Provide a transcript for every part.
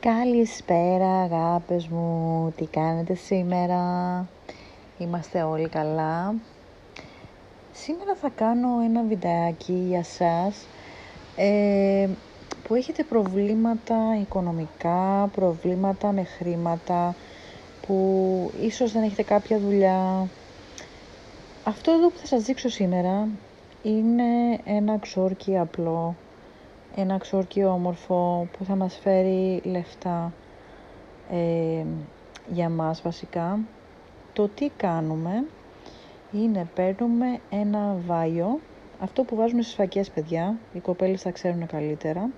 Καλησπέρα αγάπες μου, τι κάνετε σήμερα? Είμαστε όλοι καλά. Σήμερα θα κάνω ένα βιντεάκι για σας που έχετε προβλήματα οικονομικά, προβλήματα με χρήματα, που ίσως δεν έχετε κάποια δουλειά. Αυτό εδώ που θα σας δείξω σήμερα είναι ένα ξόρκι απλό, ένα ξόρκι όμορφο που θα μας φέρει λεφτά για μας βασικά. Το τι κάνουμε είναι παίρνουμε ένα βάιο, αυτό που βάζουμε στις φακές παιδιά, οι κοπέλες θα ξέρουν καλύτερα,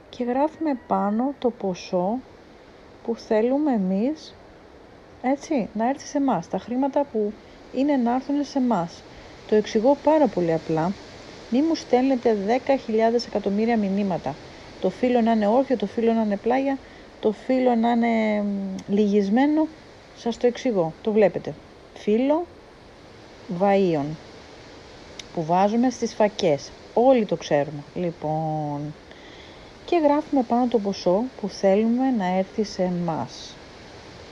και γράφουμε πάνω το ποσό που θέλουμε εμείς, έτσι, να έρθει σε εμάς, τα χρήματα που είναι να έρθουν σε εμάς. Το εξηγώ πάρα πολύ απλά. Μη μου στέλνετε 10.000 εκατομμύρια μηνύματα. Το φύλλο να είναι όρθιο, το φύλλο να είναι πλάγια, το φύλλο να είναι λυγισμένο. Σας το εξηγώ, το βλέπετε. Φύλλο βαΐων που βάζουμε στις φακές. Όλοι το ξέρουμε. Λοιπόν, και γράφουμε πάνω το ποσό που θέλουμε να έρθει σε εμάς.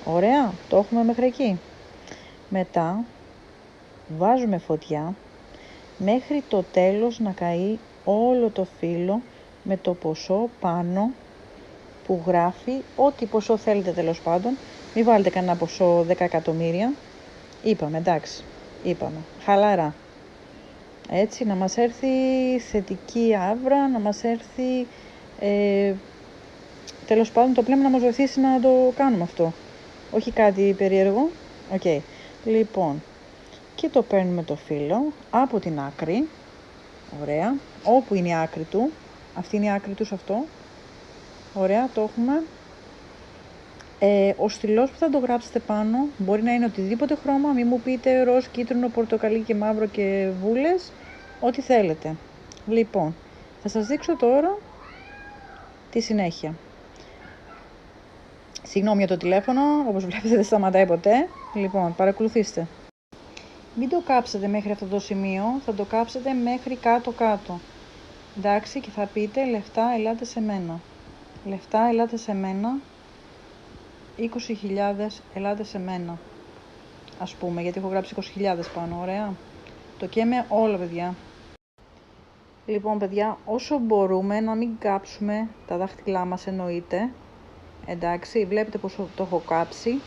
Ωραία, το έχουμε μέχρι εκεί. Μετά βάζουμε φωτιά μέχρι το τέλος να καεί όλο το φύλλο με το ποσό πάνω που γράφει ό,τι ποσό θέλετε τέλος πάντων. Μην βάλετε κανένα ποσό 10 εκατομμύρια. Είπαμε, εντάξει, είπαμε, χαλαρά. Έτσι, να μας έρθει θετική άβρα, να μας έρθει, τέλος πάντων το πνεύμα να μας βοηθήσει να το κάνουμε αυτό. Όχι κάτι περίεργο. Οκ. Λοιπόν, και το παίρνουμε το φύλλο από την άκρη. Ωραία. Όπου είναι η άκρη του. Αυτή είναι η άκρη του σε αυτό. Ωραία, το έχουμε. Ο στυλός που θα το γράψετε πάνω μπορεί να είναι οτιδήποτε χρώμα. Μην μου πείτε ροζ, κίτρινο, πορτοκαλί και μαύρο και βούλες. Ό,τι θέλετε. Λοιπόν, θα σας δείξω τώρα τη συνέχεια. Συγγνώμη για το τηλέφωνο, όπως βλέπετε δεν σταματάει ποτέ. Λοιπόν, παρακολουθήστε. Μην το κάψετε μέχρι αυτό το σημείο, θα το κάψετε μέχρι κάτω-κάτω. Εντάξει, και θα πείτε λεφτά ελάτε σε μένα. Λεφτά ελάτε σε μένα. 20.000 ελάτε σε μένα. Ας πούμε, γιατί έχω γράψει 20.000 πάνω, ωραία. Το καίμε όλο, παιδιά. Λοιπόν, παιδιά, όσο μπορούμε να μην κάψουμε τα δάχτυλά μας, εννοείται. Εντάξει, βλέπετε πως το έχω κάψει.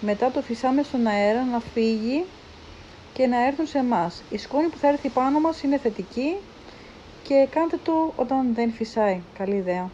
Μετά το φυσάμε στον αέρα να φύγει και να έρθουν σε εμάς. Η σκόνη που θα έρθει πάνω μας είναι θετική και κάντε το όταν δεν φυσάει. Καλή ιδέα.